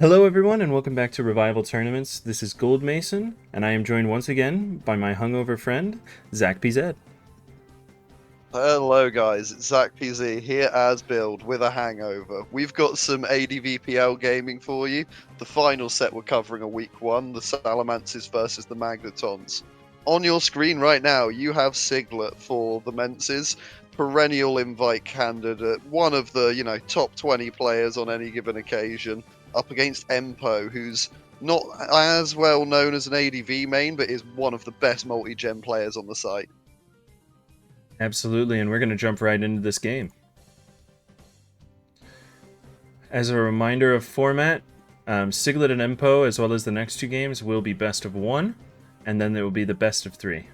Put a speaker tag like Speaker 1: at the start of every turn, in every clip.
Speaker 1: Hello everyone and welcome back to Revival Tournaments. This is Gold Mason, and I am joined once again by my hungover friend, Zacpz.
Speaker 2: Hello guys, it's Zacpz here as Build with a hangover. We've got some ADVPL gaming for you. The final set we're covering a week one, the Salamences versus the Magnetons. On your screen right now, you have Siglut for the Menses, perennial invite candidate, one of the, top 20 players on any given occasion, up against Empo, who's not as well known as an ADV main, but is one of the best multi-gen players on the site.
Speaker 1: Absolutely, and we're going to jump right into this game. As a reminder of format, Siglut and Empo, as well as the next two games, will be best of one, and then there will be the best of three.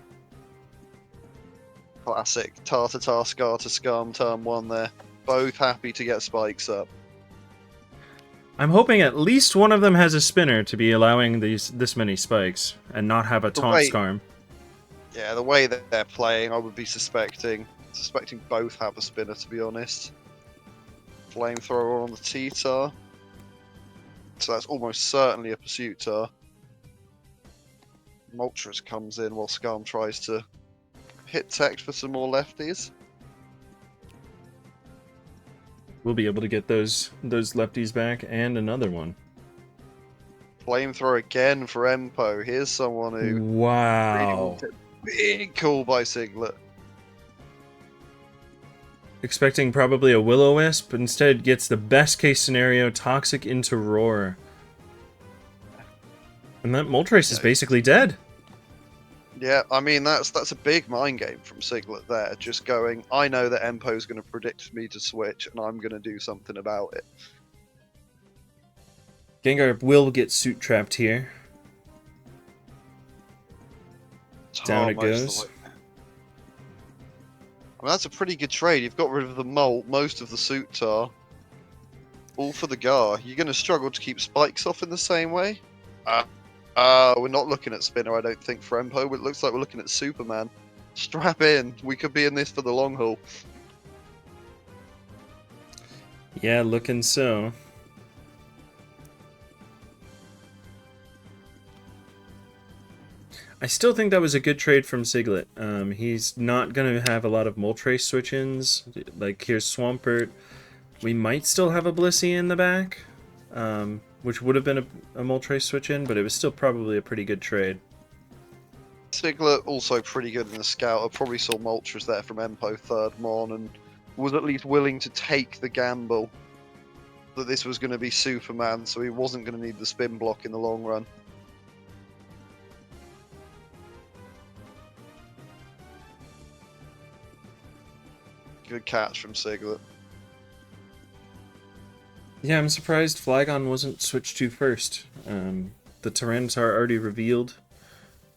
Speaker 2: Classic Tartar Scar to Scum turn one there. Both happy to get spikes up.
Speaker 1: I'm hoping at least one of them has a spinner to be allowing this many spikes, and not have a taunt Scarm.
Speaker 2: Yeah, the way that they're playing, I would be suspecting both have a spinner, to be honest. Flamethrower on the T-Tar. So that's almost certainly a Pursuit Tar. Moltres comes in while Scum tries to hit tech for some more lefties.
Speaker 1: We'll be able to get those lefties back, and another one.
Speaker 2: Flamethrower again for Empo. Here's someone who...
Speaker 1: Wow.
Speaker 2: Big call by Siglut.
Speaker 1: Expecting probably a Will-O-Wisp, but instead gets the best case scenario, Toxic into Roar. And that Moltres is basically dead.
Speaker 2: Yeah, I mean, that's a big mind game from Siglut there. Just going, I know that Empo's going to predict me to switch, and I'm going to do something about it.
Speaker 1: Gengar will get suit trapped here. Down it goes.
Speaker 2: I mean, that's a pretty good trade. You've got rid of the Molt, most of the Suit Tar. All for the Gar. You're going to struggle to keep spikes off in the same way? We're not looking at Spinner, I don't think, for Empo. It looks like we're looking at Superman. Strap in. We could be in this for the long haul.
Speaker 1: Yeah, looking so. I still think that was a good trade from Siglut. He's not going to have a lot of Moltres switch-ins. Like, here's Swampert. We might still have a Blissey in the back, which would have been a Moltres switch-in, but it was still probably a pretty good trade.
Speaker 2: Siglut also pretty good in the scout. I probably saw Moltres there from Empo third Mon and was at least willing to take the gamble that this was going to be Superman, so he wasn't going to need the spin block in the long run. Good catch from Siglut.
Speaker 1: Yeah, I'm surprised Flygon wasn't switched to first. The Tyranitar already revealed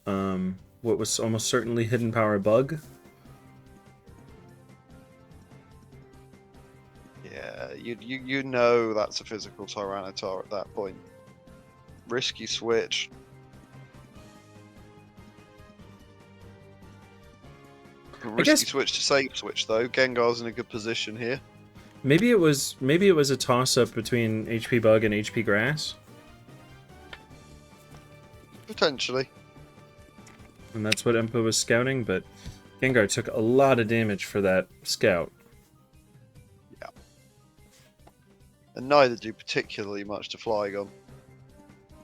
Speaker 1: what was almost certainly Hidden Power Bug.
Speaker 2: Yeah, you know that's a physical Tyranitar at that point. Risky switch. Risky switch to safe switch though. Gengar's in a good position here.
Speaker 1: Maybe it was a toss-up between HP Bug and HP Grass.
Speaker 2: Potentially.
Speaker 1: And that's what Empo was scouting, but Gengar took a lot of damage for that scout.
Speaker 2: Yeah. And neither do particularly much to Flygon.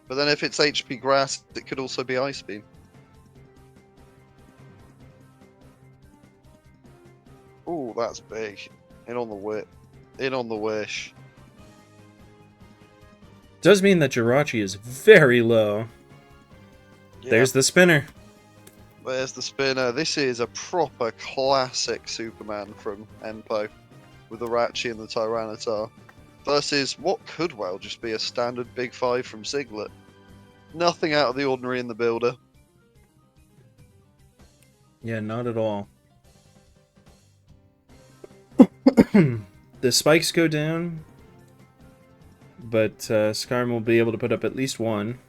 Speaker 2: But then if it's HP Grass, it could also be Ice Beam. Ooh, that's big. In on the whip. In on the wish.
Speaker 1: Does mean that Jirachi is very low. Yeah. There's the spinner.
Speaker 2: There's the spinner. This is a proper classic Superman from Empo with the Rachi and the Tyranitar versus what could well just be a standard Big 5 from Siglut. Nothing out of the ordinary in the builder.
Speaker 1: Yeah, not at all. The spikes go down, but Skarm will be able to put up at least one.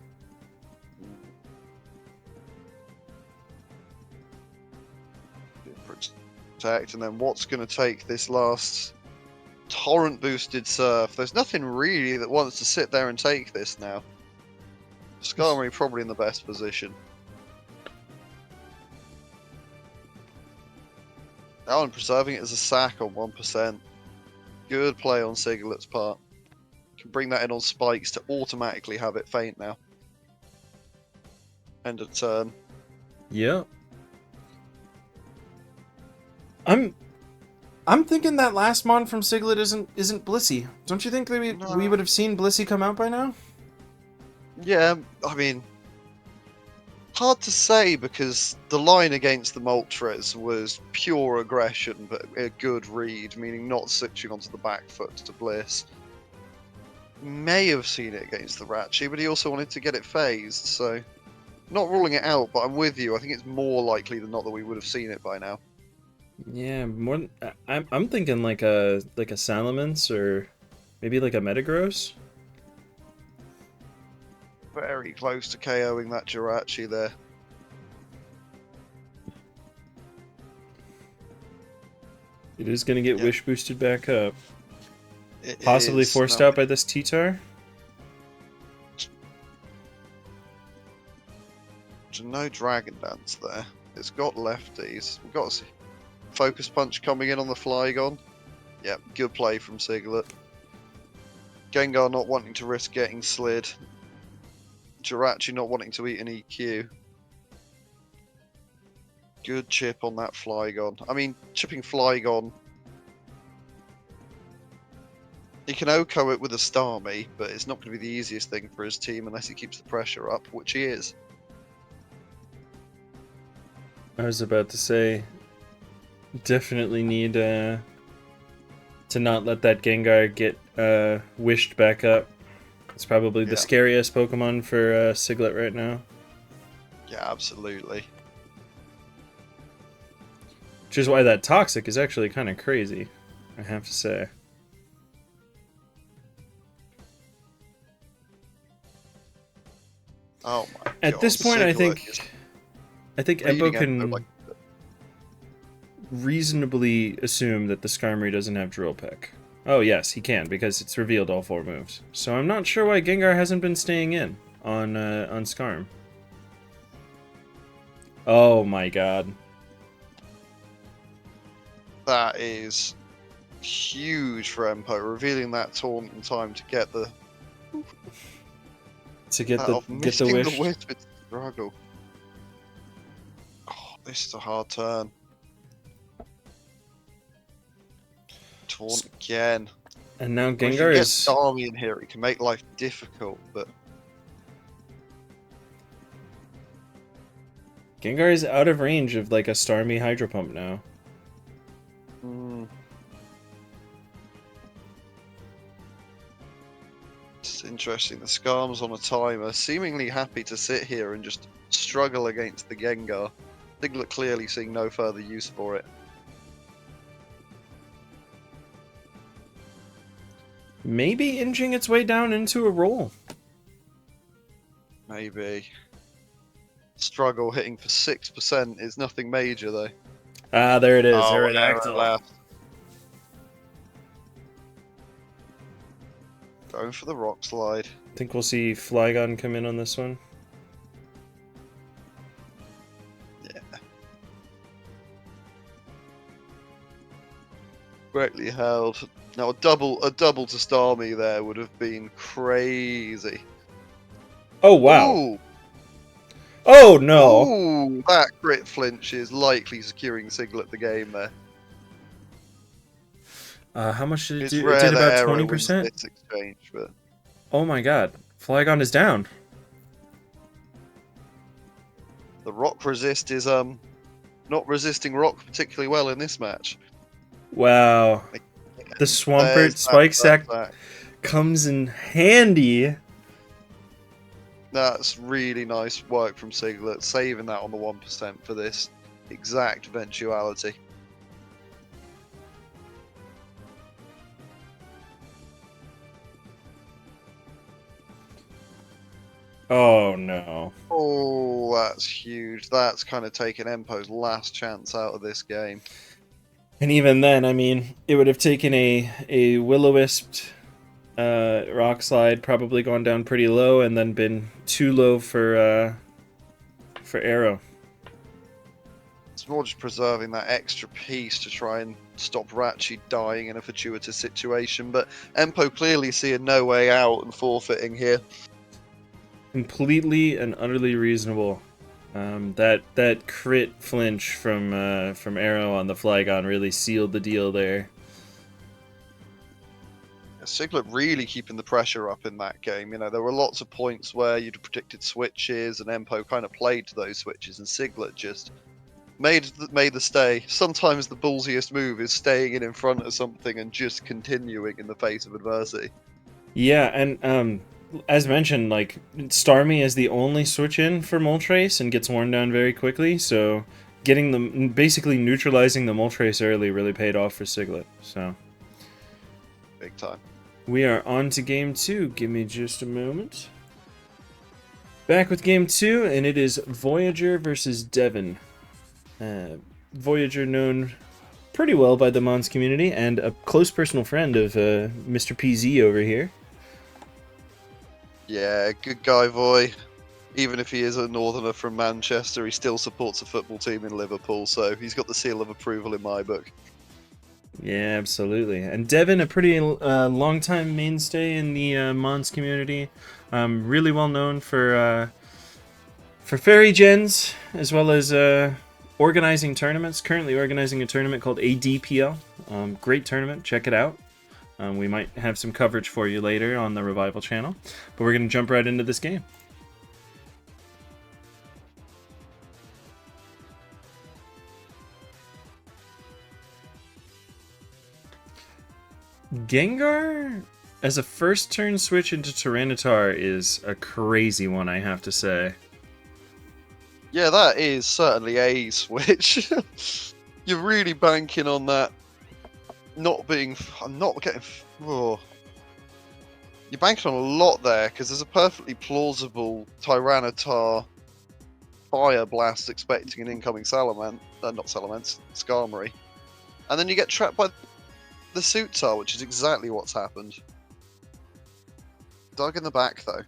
Speaker 2: Protect, and then what's going to take this last Torrent boosted Surf. There's nothing really that wants to sit there and take this now. Skarmory probably in the best position. Oh, and preserving it as a sack on 1%. Good play on Siglut's part. Can bring that in on spikes to automatically have it faint now. End of turn.
Speaker 1: Yep. I'm thinking that last mon from Siglut isn't Blissey. Don't you think that we would have seen Blissey come out by now?
Speaker 2: Yeah, I mean, hard to say because the line against the Moltres was pure aggression, but a good read, meaning not switching onto the back foot to Bliss. May have seen it against the Ratchi, but he also wanted to get it phased, so not ruling it out, but I'm with you. I think it's more likely than not that we would have seen it by now.
Speaker 1: Yeah, more. I'm thinking like a Salamence or maybe like a Metagross.
Speaker 2: Very close to KOing that Jirachi there.
Speaker 1: It is going to get Wish boosted back up.
Speaker 2: It
Speaker 1: Possibly
Speaker 2: is,
Speaker 1: forced
Speaker 2: no.
Speaker 1: out by this T-Tar.
Speaker 2: No Dragon Dance there. It's got lefties. We've got a Focus Punch coming in on the Flygon. Yep, good play from Siglut. Gengar not wanting to risk getting slid. Jirachi not wanting to eat an EQ. Good chip on that Flygon. I mean, chipping Flygon. He can OHKO it with a Starmie, but it's not going to be the easiest thing for his team unless he keeps the pressure up, which he is.
Speaker 1: I was about to say, definitely need to not let that Gengar get wished back up. It's probably the scariest Pokemon for Siglut right now.
Speaker 2: Yeah, absolutely.
Speaker 1: Which is why that Toxic is actually kind of crazy, I have to say.
Speaker 2: Oh my god.
Speaker 1: At this point, I think Empo can reasonably assume that the Skarmory doesn't have Drill Peck. Oh yes, he can, because it's revealed all 4 moves. So I'm not sure why Gengar hasn't been staying in on Skarm. Oh my god.
Speaker 2: That is huge for Empo, revealing that taunt in time to get the
Speaker 1: get the wish.
Speaker 2: The wish with struggle. Oh, this is a hard turn. Taunt again.
Speaker 1: And now
Speaker 2: Gengar
Speaker 1: Gengar is
Speaker 2: Starmie in here. It can make life difficult, but
Speaker 1: Gengar is out of range of like a Starmie Hydro Pump now.
Speaker 2: It's interesting. The Skarm's on a timer, seemingly happy to sit here and just struggle against the Gengar. Siglut clearly seeing no further use for it.
Speaker 1: Maybe inching its way down into a roll.
Speaker 2: Maybe. Struggle hitting for 6% is nothing major though.
Speaker 1: Ah, there it is.
Speaker 2: Oh,
Speaker 1: Aerodactyl.
Speaker 2: left. Going for the Rock Slide.
Speaker 1: I think we'll see Flygon come in on this one.
Speaker 2: Yeah. Correctly held. Now a double to Starmie there would have been crazy.
Speaker 1: Oh wow.
Speaker 2: Ooh.
Speaker 1: Oh no.
Speaker 2: Ooh, that crit flinch is likely securing Siglut the game there.
Speaker 1: How much did it
Speaker 2: It's
Speaker 1: do?
Speaker 2: rare
Speaker 1: It did
Speaker 2: that
Speaker 1: about
Speaker 2: Aero
Speaker 1: 20%.
Speaker 2: wins this exchange, but
Speaker 1: Oh my god. Flygon is down.
Speaker 2: the rock resist is not resisting rock particularly well in this match.
Speaker 1: Wow. The Swampert Spike Sack comes in handy.
Speaker 2: That's really nice work from Siglut, saving that on the 1% for this exact eventuality.
Speaker 1: Oh no.
Speaker 2: Oh, that's huge. That's kind of taken Empo's last chance out of this game.
Speaker 1: And even then, I mean, it would have taken a Will-O-Wisp Rock Slide, probably gone down pretty low, and then been too low for Arrow.
Speaker 2: It's more just preserving that extra piece to try and stop Ratchi dying in a fortuitous situation, but Empo clearly seeing no way out and forfeiting here.
Speaker 1: Completely and utterly reasonable. That crit flinch from Arrow on the Flygon really sealed the deal there.
Speaker 2: Siglut really keeping the pressure up in that game. You know, there were lots of points where you'd predicted switches, and Empo kind of played to those switches, and Siglut just made the stay. Sometimes the ballsiest move is staying in front of something and just continuing in the face of adversity.
Speaker 1: Yeah, and as mentioned, like, Starmie is the only switch in for Moltres and gets worn down very quickly, so getting them, basically neutralizing the Moltres early really paid off for Siglut, so.
Speaker 2: Big time.
Speaker 1: We are on to game 2. Give me just a moment. Back with game 2, and it is Voyager versus Devin. Voyager known pretty well by the Mons community, and a close personal friend of Mr. PZ over here.
Speaker 2: Yeah, good guy, Voy. Even if he is a northerner from Manchester, he still supports a football team in Liverpool, so he's got the seal of approval in my book.
Speaker 1: Yeah, absolutely. And Devin, a pretty long-time mainstay in the Mons community. Really well known for fairy gens, as well as organizing tournaments. Currently organizing a tournament called ADPL. Great tournament. Check it out. We might have some coverage for you later on the Revival channel. But we're going to jump right into this game. Gengar as a first turn switch into Tyranitar is a crazy one, I have to say.
Speaker 2: Yeah, that is certainly a switch. You're really banking on that not being... I'm not getting... Oh. You're banking on a lot there, because there's a perfectly plausible Tyranitar Fire Blast expecting an incoming Salamence. Not Salamence, Skarmory. And then you get trapped by the Suitar, which is exactly what's happened. Dug in the back, though.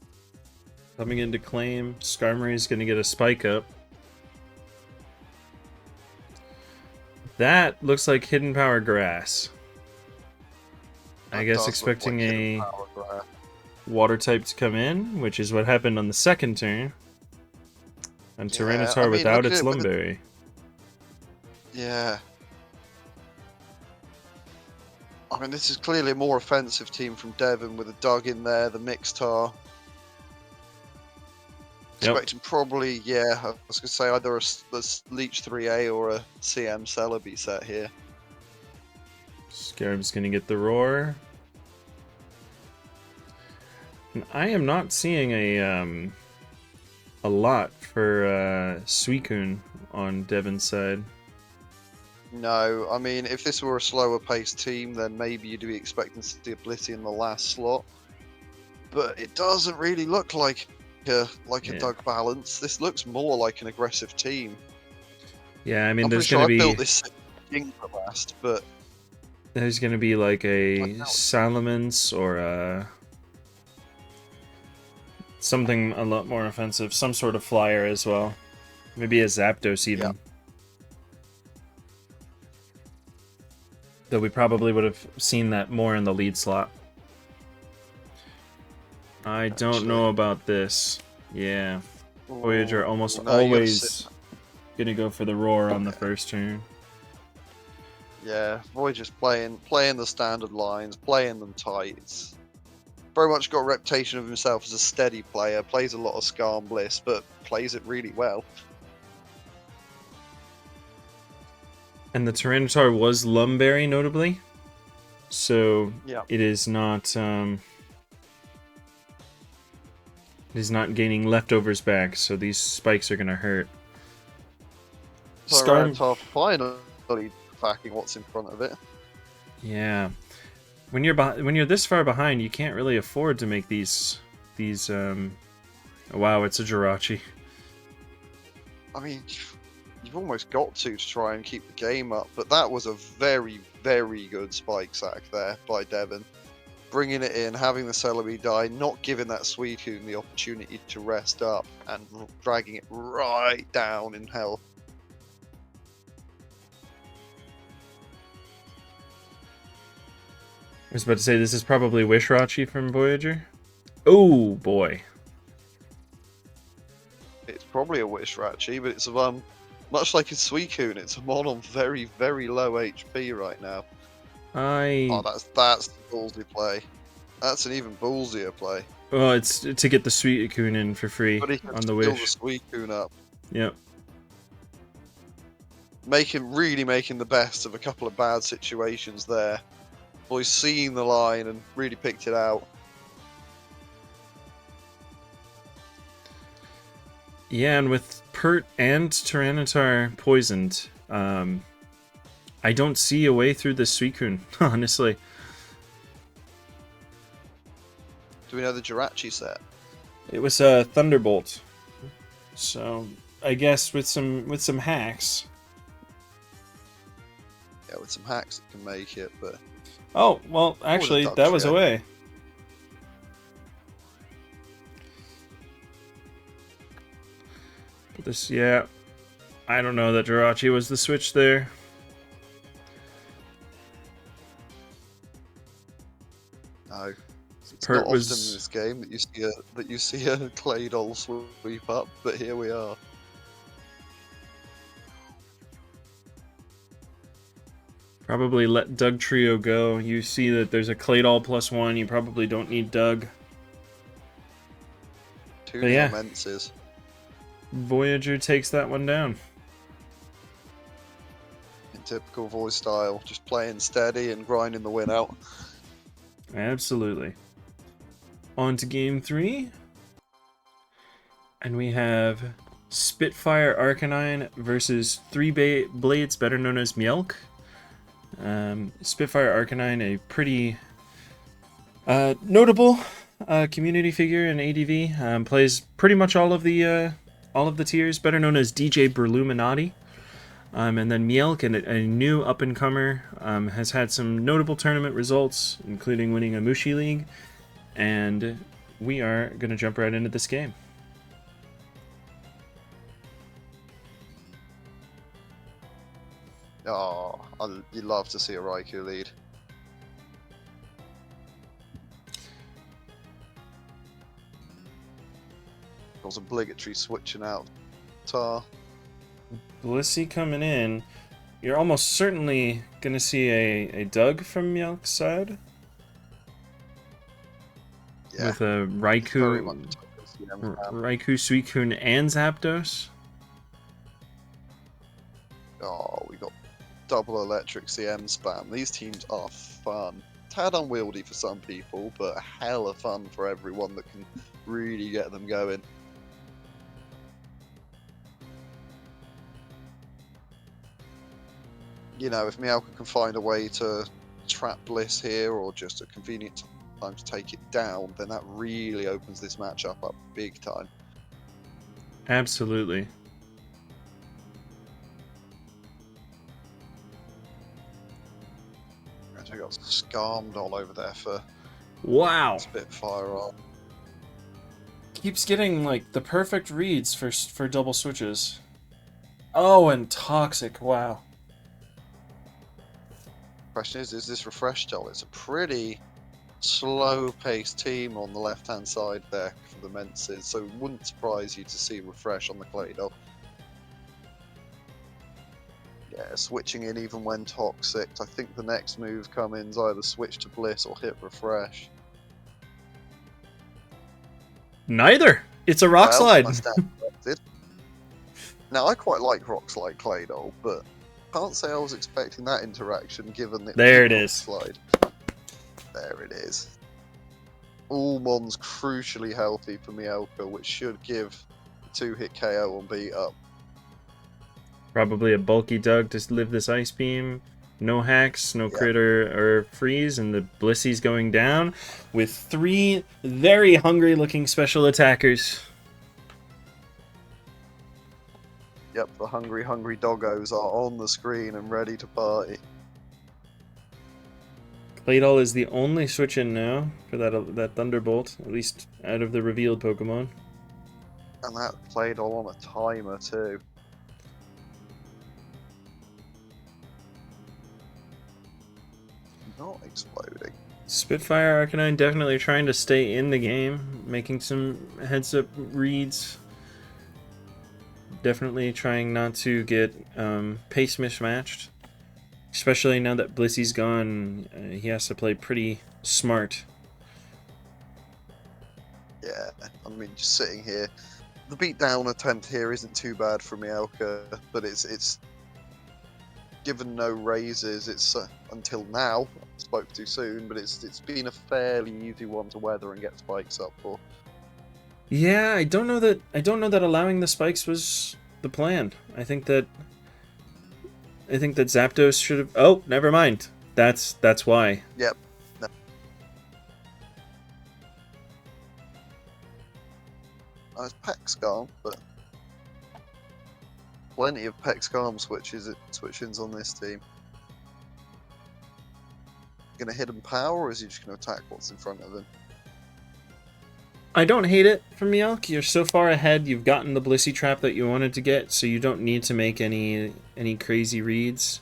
Speaker 1: Coming into claim, Skarmory is going to get a spike up. That looks like Hidden Power Grass. I guess expecting a water type to come in, which is what happened on the second turn. And Tyranitar without its Lumberry.
Speaker 2: Yeah. I mean, this is clearly a more offensive team from Devin with a Dug in there, the Mixtar. Expecting probably, yeah, I was going to say either a Leech 3A or a CM Celebi set here.
Speaker 1: Scarab's going to get the Roar. And I am not seeing a lot for Suicune on Devin's side.
Speaker 2: No, I mean, if this were a slower paced team, then maybe you'd be expecting to see a Blissey in the last slot. But it doesn't really look like a Dug balance. This looks more like an aggressive team.
Speaker 1: Yeah, I mean,
Speaker 2: there's going to be... I built this thing for last, but...
Speaker 1: There's going to be like a Salamence or a... something a lot more offensive. Some sort of flyer as well. Maybe a Zapdos even. Yeah. Though we probably would have seen that more in the lead slot. I don't know about this. Yeah. Voyager almost always gonna go for the Roar on the first turn.
Speaker 2: Yeah, Voyager's playing the standard lines, playing them tight. It's very much got a reputation of himself as a steady player, plays a lot of Skarm Bliss, but plays it really well.
Speaker 1: And the Tyranitar was Lumberry, notably. So it is not gaining leftovers back, so these spikes are gonna hurt.
Speaker 2: Tyranitar finally backing what's in front of it.
Speaker 1: Yeah. When you're this far behind, you can't really afford to make these wow, it's a Jirachi.
Speaker 2: I mean, you've almost got to try and keep the game up. But that was a very, very good spike sack there by Devin. Bringing it in, having the Celebi die, not giving that Suicune the opportunity to rest up, and dragging it right down in health.
Speaker 1: I was about to say, this is probably Wishrachi from Voyager. Oh, boy.
Speaker 2: It's probably a Wishrachi, but it's much like a Suicune, it's a mon on very, very low HP right now. Oh, that's a ballsy play. That's an even ballsier play.
Speaker 1: Well, it's to get the Suicune in for free
Speaker 2: But he can
Speaker 1: on the
Speaker 2: steal
Speaker 1: Wish.
Speaker 2: the Suicune up.
Speaker 1: Yep.
Speaker 2: Really making the best of a couple of bad situations there. Boy's seen the line and really picked it out.
Speaker 1: Yeah, and with Pert and Tyranitar poisoned, I don't see a way through this Suicune, honestly.
Speaker 2: Do we know the Jirachi set?
Speaker 1: It was a Thunderbolt, so I guess with some hacks.
Speaker 2: Yeah, with some hacks it can make it, but...
Speaker 1: Oh, well, actually, that was away. But this, yeah, I don't know that Jirachi was the switch there.
Speaker 2: No. It's
Speaker 1: Pert
Speaker 2: not
Speaker 1: was...
Speaker 2: often in this game that you see a Claydol sweep up, but here we are.
Speaker 1: Probably let Doug Trio go. You see that there's a Claydol +1. You probably don't need Doug.
Speaker 2: Two
Speaker 1: But yeah.
Speaker 2: Salamences.
Speaker 1: Voyager takes that one down.
Speaker 2: In typical voice style, just playing steady and grinding the win out.
Speaker 1: Absolutely. On to game 3. And we have Spitfire Arcanine versus 3 Blades, better known as Mielke. Spitfire Arcanine, a pretty notable community figure in ADV. Plays pretty much all of the tiers, better known as DJ Breloominati. And then Mielke, a new up-and-comer, has had some notable tournament results, including winning a Mushi League. And we are going to jump right into this game.
Speaker 2: Oh, you'd love to see a Raikou lead. It was obligatory switching out. Tar.
Speaker 1: Blissey coming in. You're almost certainly going to see a Doug from Mielke's side.
Speaker 2: Yeah.
Speaker 1: With a Raikou, Suicune, and Zapdos.
Speaker 2: Oh, we got double electric CM spam. These teams are fun. Tad unwieldy for some people, but hella fun for everyone that can really get them going. You know, if Mielke can find a way to trap Bliss here, or just a convenient time to take it down, then that really opens this matchup up big time.
Speaker 1: Absolutely.
Speaker 2: We got Skarmdol over there for Spitfire on.
Speaker 1: Keeps getting like the perfect reads for double switches. Oh, and Toxic. Wow.
Speaker 2: Question is this Refresh Doll? It's a pretty slow-paced team on the left-hand side there for the Menses, so it wouldn't surprise you to see Refresh on the Claydol. Yeah, switching in even when toxic. I think the next move comes either switch to Bliss or hit Refresh.
Speaker 1: Neither. It's a Rock Slide.
Speaker 2: I stand corrected. Now, I quite like Rock Slide Claydol, but can't say I was expecting that interaction given that
Speaker 1: there it
Speaker 2: Rock
Speaker 1: is.
Speaker 2: Slide. There it is. All Mons crucially healthy for Mielke, which should give a 2-hit KO on beat up.
Speaker 1: Probably a bulky Doug to live this Ice Beam. No hacks, no critter or freeze, and the Blissey's going down with 3 very hungry looking special attackers.
Speaker 2: Yep, the hungry, hungry doggos are on the screen and ready to party.
Speaker 1: Claydol is the only switch in now for that Thunderbolt, at least out of the revealed Pokemon.
Speaker 2: And that played all on a timer too. Not exploding.
Speaker 1: Spitfire Arcanine definitely trying to stay in the game, making some heads-up reads. Definitely trying not to get pace mismatched. Especially now that Blissy's gone, he has to play pretty smart.
Speaker 2: Yeah, I mean, just sitting here, the beatdown attempt here isn't too bad for Mielke, but it's given no raises. It's until now, I spoke too soon, but it's been a fairly easy one to weather and get spikes up for.
Speaker 1: Yeah, I don't know that allowing the spikes was the plan. I think that Zapdos should have. Oh, never mind. That's why.
Speaker 2: Yep. No. It's Pexcarm, but plenty of Pexcarm switch-ins on this team. Gonna hit him power, or is he just gonna attack what's in front of him?
Speaker 1: I don't hate it from Mielke. You're so far ahead. You've gotten the Blissey trap that you wanted to get, so you don't need to make any crazy reads.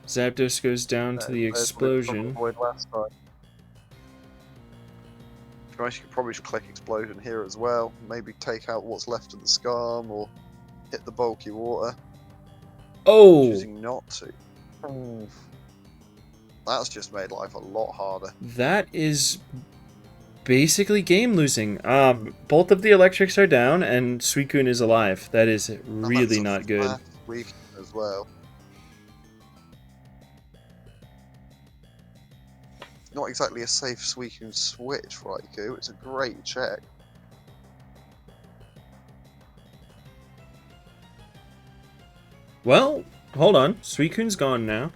Speaker 1: Zapdos goes down to the explosion.
Speaker 2: Last time. You could probably just click explosion here as well. Maybe take out what's left of the Scarm or hit the bulky water.
Speaker 1: Oh!
Speaker 2: Choosing not to. Ooh. That's just made life a lot harder.
Speaker 1: That is basically game losing. Both of the electrics are down and Suicune is alive. That is really not good.
Speaker 2: Weak as well. Not exactly a safe Suicune switch, Raikou. It's a great check.
Speaker 1: Well, hold on. Suicune's gone now.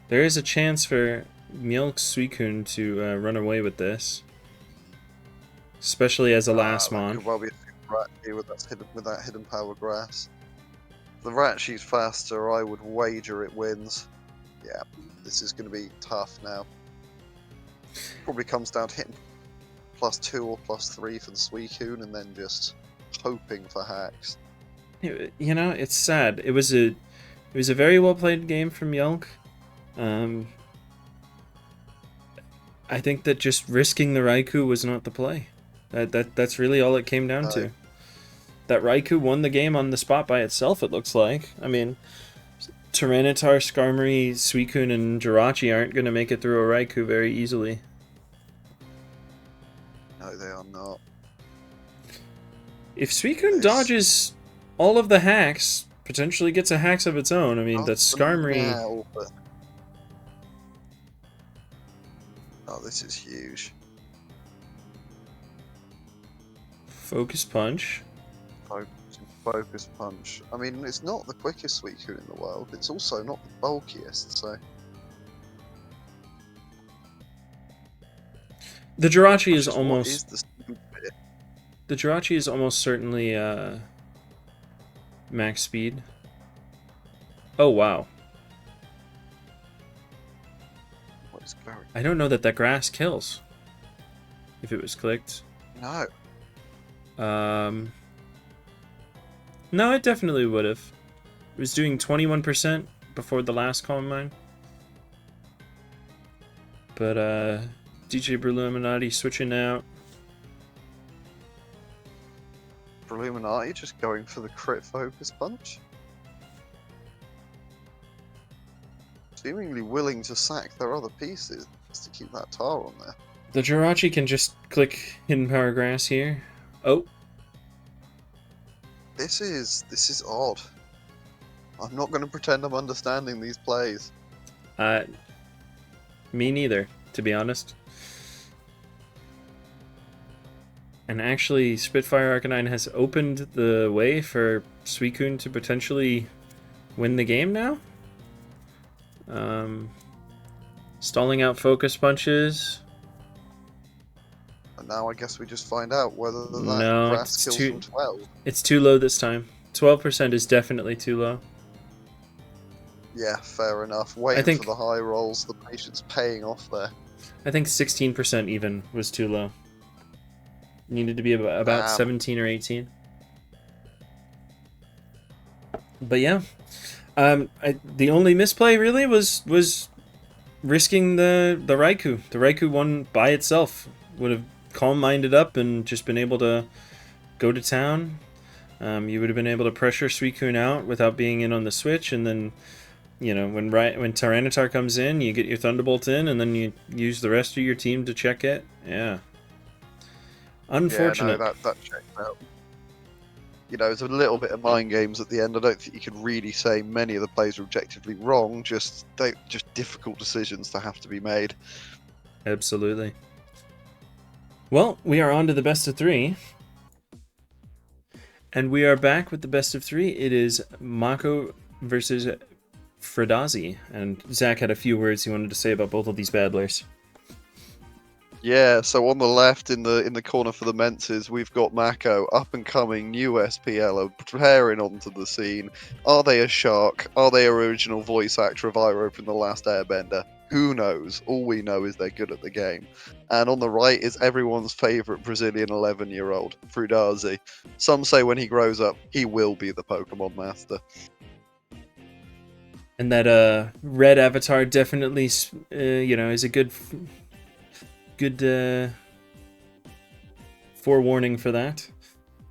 Speaker 1: There is a chance for Mielke's Suicune to run away with this. Especially as a last mon.
Speaker 2: Could well be a Ratchi with that hidden power grass. The Ratchi's faster, I would wager it wins. Yeah, this is going to be tough now. Probably comes down to hitting +2 or +3 for the Suicune and then just hoping for hacks.
Speaker 1: You know, it's sad. It was a very well played game from Mielke. I think that just risking the Raikou was not the play. That's really all it came down to. That Raikou won the game on the spot by itself, it looks like. I mean, Tyranitar, Skarmory, Suicune, and Jirachi aren't going to make it through a Raikou very easily.
Speaker 2: No, they are not.
Speaker 1: If Suicune dodges all of the hacks, potentially gets a hacks of its own, I mean, that's Skarmory...
Speaker 2: Now, but... Oh, this is huge.
Speaker 1: Focus Punch.
Speaker 2: Focus Punch. I mean, it's not the quickest Suicune in the world. It's also not the bulkiest, so...
Speaker 1: The Jirachi is almost...
Speaker 2: Is
Speaker 1: the Jirachi is almost certainly max speed. Oh, wow.
Speaker 2: What is going?
Speaker 1: I don't know that grass kills. If it was clicked.
Speaker 2: No.
Speaker 1: No, it definitely would have. It was doing 21% before the last Calm Mind. But, DJ Breloominati switching out.
Speaker 2: Breloominati just going for the crit Focus Punch. Seemingly willing to sack their other pieces to keep that tar on there.
Speaker 1: The Jirachi can just click Hidden Power Grass here. Oh.
Speaker 2: This is odd. I'm not going to pretend I'm understanding these plays.
Speaker 1: Me neither, to be honest. And actually, Spitfire Arcanine has opened the way for Suicune to potentially win the game now. Stalling out Focus Punches.
Speaker 2: And now I guess we just find out whether that grass kills from 12.
Speaker 1: It's too low this time. 12% is definitely too low.
Speaker 2: Yeah, fair enough.
Speaker 1: I
Speaker 2: Waiting
Speaker 1: think-
Speaker 2: for the high rolls, the patience paying off there.
Speaker 1: I think 16% even was too low. Needed to be about 17 or 18. But yeah, the only misplay really was risking the Raikou. The Raikou one by itself would have calm-minded up and just been able to go to town. You would have been able to pressure Suicune out without being in on the switch, and then, you know, when Tyranitar comes in, you get your Thunderbolt in, and then you use the rest of your team to check it. Yeah. Unfortunate.
Speaker 2: Yeah, no, that checks out. You know, it's a little bit of mind games at the end. I don't think you could really say many of the plays were objectively wrong. Just difficult decisions to have to be made.
Speaker 1: Absolutely. Well, we are on to the best of 3. And we are back with the best of 3. It is Mako versus Fruhdazi. And Zach had a few words he wanted to say about both of these battlers.
Speaker 2: Yeah, so on the left in the corner for the Menses, we've got Mako, up and coming new SPL, preparing onto the scene. Are they a shark? Are they original voice actor of Iroh from The Last Airbender? Who knows? All we know is they're good at the game. And on the right is everyone's favourite Brazilian 11-year-old, Fruhdazi. Some say when he grows up, he will be the Pokemon Master.
Speaker 1: And that red avatar definitely, is a good forewarning for that.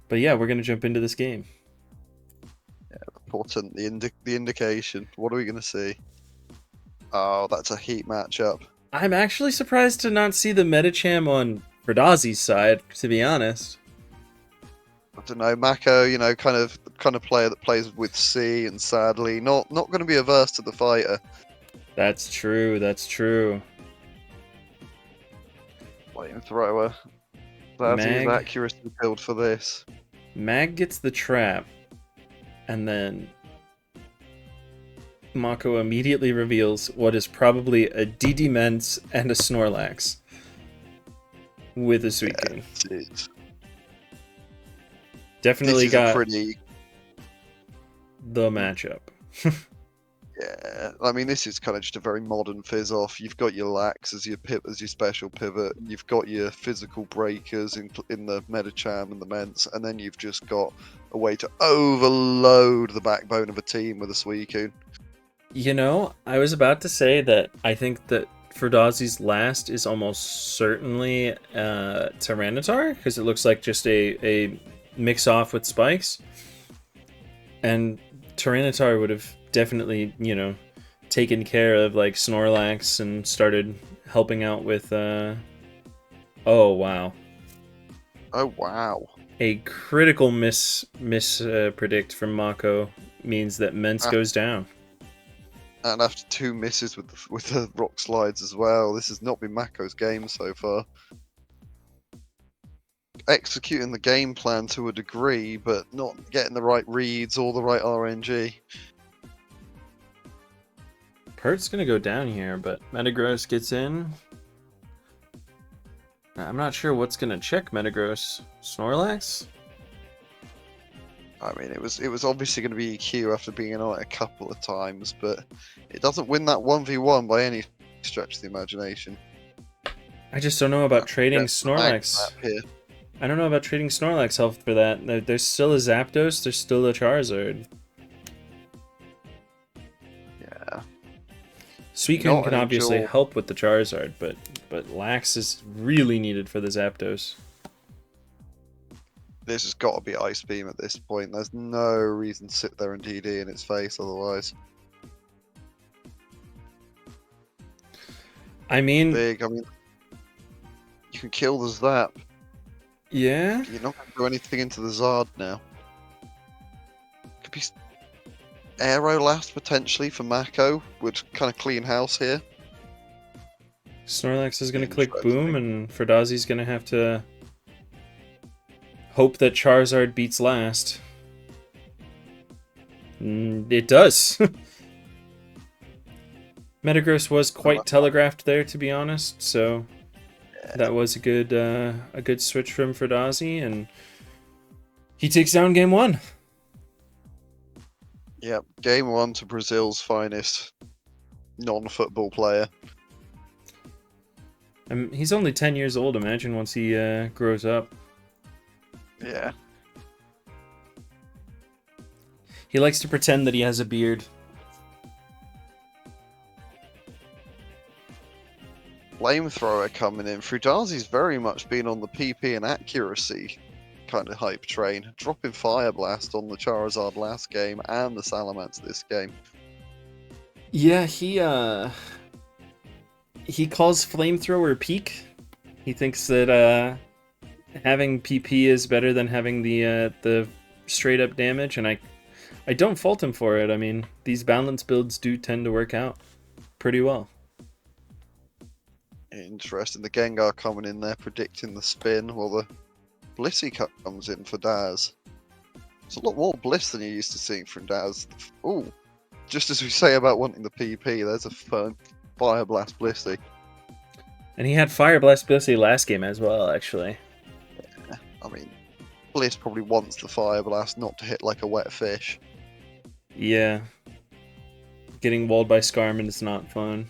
Speaker 1: But yeah, we're going to jump into this game.
Speaker 2: Yeah, important, the indication. What are we going to see? Oh, that's a heat matchup.
Speaker 1: I'm actually surprised to not see the Medicham on Fruhdazi's side, to be honest.
Speaker 2: I don't know, Mako, you know, kind of player that plays with C, and sadly not going to be averse to the fighter.
Speaker 1: That's true.
Speaker 2: Flamethrower. That's his accuracy build for this.
Speaker 1: Mag gets the trap, and then Mako immediately reveals what is probably a DD Ments and a Snorlax with a Suicune.
Speaker 2: Yeah,
Speaker 1: definitely got
Speaker 2: the
Speaker 1: matchup.
Speaker 2: Yeah, I mean, this is kind of just a very modern fizz off. You've got your Lax as your special pivot. You've got your physical breakers in the Medicham and the Ments, and then you've just got a way to overload the backbone of a team with a Suicune.
Speaker 1: You know, I was about to say that I think that Fruhdazi's last is almost certainly Tyranitar, because it looks like just a mix off with spikes. And Tyranitar would have definitely, taken care of like Snorlax and started helping out with oh wow. A critical predict from Mako means that Ments goes down.
Speaker 2: And after 2 misses with the rock slides as well, this has not been Mako's game so far. Executing the game plan to a degree, but not getting the right reads or the right RNG.
Speaker 1: Pert's gonna go down here, but Metagross gets in. I'm not sure what's gonna check Metagross. Snorlax?
Speaker 2: I mean, it was obviously going to be EQ after being on it a couple of times, but it doesn't win that 1v1 by any stretch of the imagination.
Speaker 1: I just don't know about trading Snorlax. I don't know about trading Snorlax health for that. There's still a Zapdos, there's still a Charizard.
Speaker 2: Yeah.
Speaker 1: Suicune can obviously help with the Charizard, but Lax is really needed for the Zapdos.
Speaker 2: This has got to be Ice Beam at this point. There's no reason to sit there and DD in its face otherwise.
Speaker 1: I mean,
Speaker 2: you can kill the Zap.
Speaker 1: Yeah?
Speaker 2: You're not going to do anything into the Zard now. Could be Aero last potentially for Mako. Would kind of clean house here.
Speaker 1: Snorlax is going to click Boom, and Fruhdazi's going to have to hope that Charizard beats last. It does. Metagross was quite telegraphed there, to be honest, so that was a good switch from Fruhdazi, and he takes down game 1.
Speaker 2: Yep, game 1 to Brazil's finest non-football player.
Speaker 1: He's only 10 years old. Imagine once he grows up.
Speaker 2: Yeah.
Speaker 1: He likes to pretend that he has a beard.
Speaker 2: Flamethrower coming in. Fruhdazi's very much been on the PP and accuracy kind of hype train, dropping Fire Blast on the Charizard last game and the Salamence this game.
Speaker 1: Yeah, he calls Flamethrower peak. He thinks that having PP is better than having the straight up damage, and I don't fault him for it. I mean, these balance builds do tend to work out pretty well.
Speaker 2: Interesting. The Gengar coming in there predicting the spin, while the Blissey comes in for Daz. It's a lot more Bliss than you're used to seeing from Daz. Ooh, just as we say about wanting the PP, there's a Fire Blast Blissey.
Speaker 1: And he had Fire Blast Blissey last game as well, actually.
Speaker 2: Yeah, I mean, Bliss probably wants the Fire Blast not to hit like a wet fish.
Speaker 1: Yeah. Getting walled by Scarman is not fun.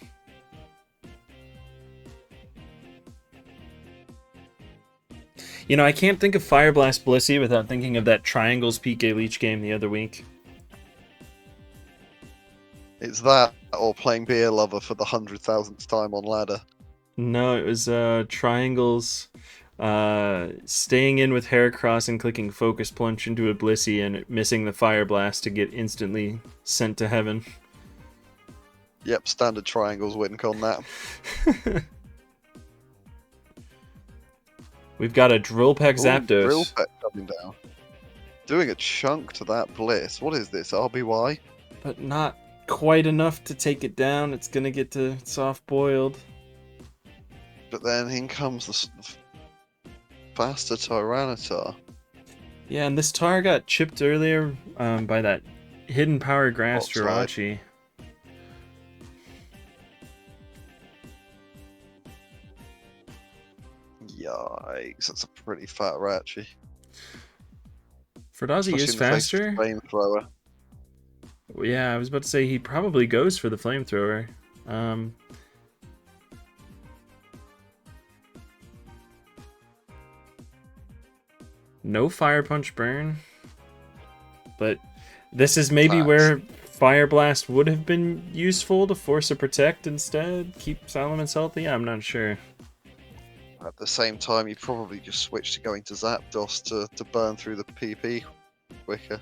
Speaker 1: You know, I can't think of Fire Blast Blissey without thinking of that Triangles PK Leech game the other week.
Speaker 2: It's that, or playing Beer Lover for the 100,000th time on ladder.
Speaker 1: No, it was Triangles staying in with Heracross and clicking Focus Plunge into a Blissey and missing the Fire Blast to get instantly sent to heaven.
Speaker 2: Yep, standard Triangles win con that.
Speaker 1: We've got a Drill Peck Zapdos.
Speaker 2: Drill Peck coming down. Doing a chunk to that Bliss. What is this, RBY?
Speaker 1: But not quite enough to take it down. It's going to get to soft boiled.
Speaker 2: But then in comes the faster Tyranitar.
Speaker 1: Yeah, and this Tar got chipped earlier by that Hidden Power Grass Jirachi.
Speaker 2: Yikes, that's a pretty fat Rachi.
Speaker 1: Fruhdazi is faster.
Speaker 2: Flamethrower.
Speaker 1: Yeah, I was about to say he probably goes for the Flamethrower. No Fire Punch Burn. But this is maybe where Fire Blast would have been useful to force a Protect instead. Keep Salamence healthy? I'm not sure.
Speaker 2: At the same time, you probably just switch to going to Zapdos to burn through the PP quicker.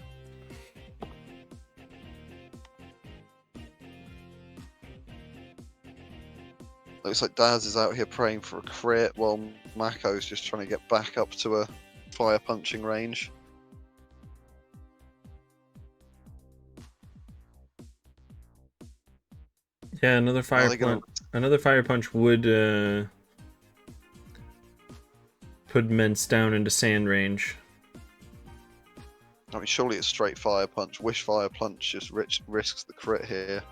Speaker 2: Looks like Daz is out here praying for a crit while Mako's just trying to get back up to a fire punching range.
Speaker 1: Yeah, another fire punch would put Mence down into sand range.
Speaker 2: I mean, surely it's straight fire punch. Wish fire punch just risks the crit here.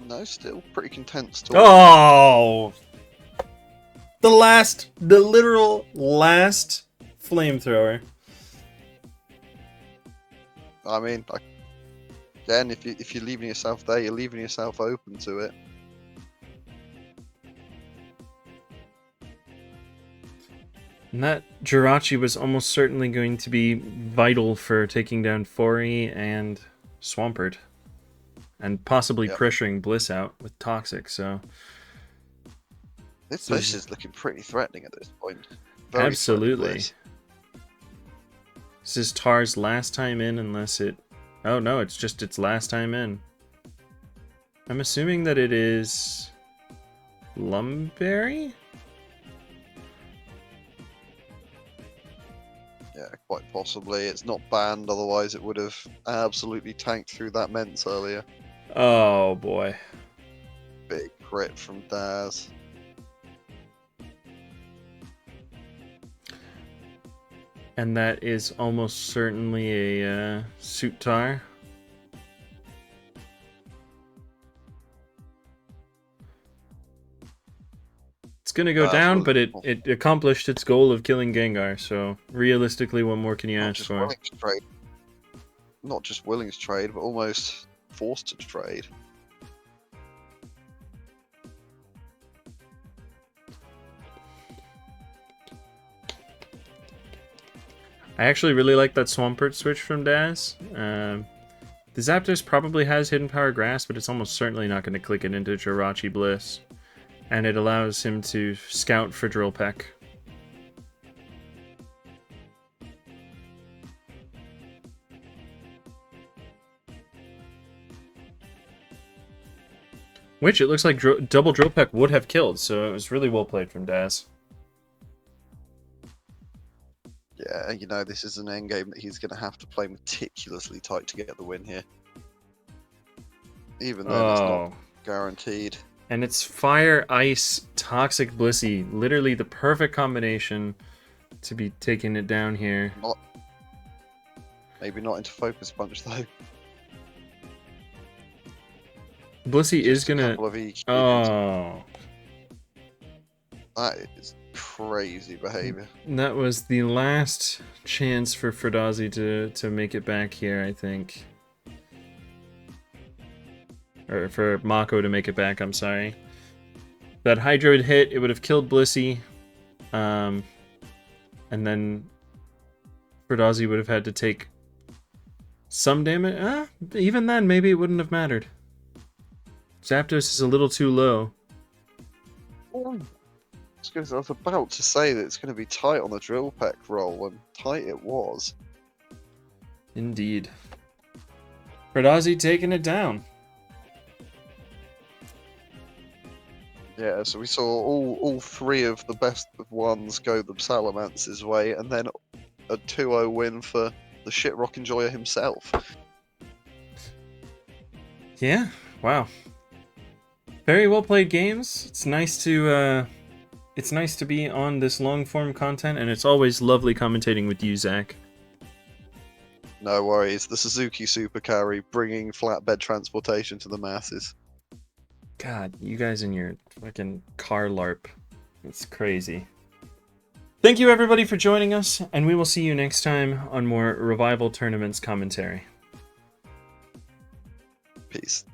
Speaker 2: No, still pretty content.
Speaker 1: Oh! The literal last Flamethrower.
Speaker 2: I mean, again, if you're leaving yourself there, you're leaving yourself open to it.
Speaker 1: And that Jirachi was almost certainly going to be vital for taking down Fori and Swampert. And possibly pressuring Bliss out with Toxic, so...
Speaker 2: This Bliss is looking pretty threatening at this point.
Speaker 1: Absolutely. This is Tar's last time in, unless it... Oh no, it's just its last time in. I'm assuming that it is... Lumberry?
Speaker 2: Yeah, quite possibly. It's not banned, otherwise it would have absolutely tanked through that Mence earlier.
Speaker 1: Oh boy.
Speaker 2: Big crit from Daz.
Speaker 1: And that is almost certainly a Suit Tar. It's gonna go down, but it accomplished its goal of killing Gengar, so realistically, what more can you ask for?
Speaker 2: not just willing to trade, but almost forced to trade.
Speaker 1: I actually really like that Swampert switch from Daz. The Zapdos probably has Hidden Power Grass, but it's almost certainly not going to click it into Jirachi Bliss. And it allows him to scout for Drill Peck. Which it looks like double Drill Peck would have killed, so it was really well played from Daz.
Speaker 2: Yeah, you know, this is an endgame that he's going to have to play meticulously tight to get the win here. Even then, it's not guaranteed.
Speaker 1: And it's Fire, Ice, Toxic Blissey. Literally the perfect combination to be taking it down here.
Speaker 2: Maybe not into Focus Punch, though.
Speaker 1: Blissey is gonna...
Speaker 2: Oh. That is crazy behavior.
Speaker 1: That was the last chance for Fruhdazi to make it back here, I think. Or for Mako to make it back, I'm sorry. That Hydroid hit, it would have killed Blissey. And then Fruhdazi would have had to take some damage. Even then, maybe it wouldn't have mattered. Zapdos is a little too low.
Speaker 2: I was about to say that it's going to be tight on the Drill Peck roll, and tight it was.
Speaker 1: Indeed. Fruhdazi taking it down.
Speaker 2: Yeah, so we saw all three of the best of ones go the Salamences' way, and then a 2-0 win for the shit Rock Enjoyer himself.
Speaker 1: Yeah, wow. Very well played games. It's nice to be on this long form content, and it's always lovely commentating with you, Zach.
Speaker 2: No worries. The Suzuki Super Carry bringing flatbed transportation to the masses.
Speaker 1: God, you guys and your fucking car LARP. It's crazy. Thank you everybody for joining us, and we will see you next time on more Revival Tournaments commentary.
Speaker 2: Peace.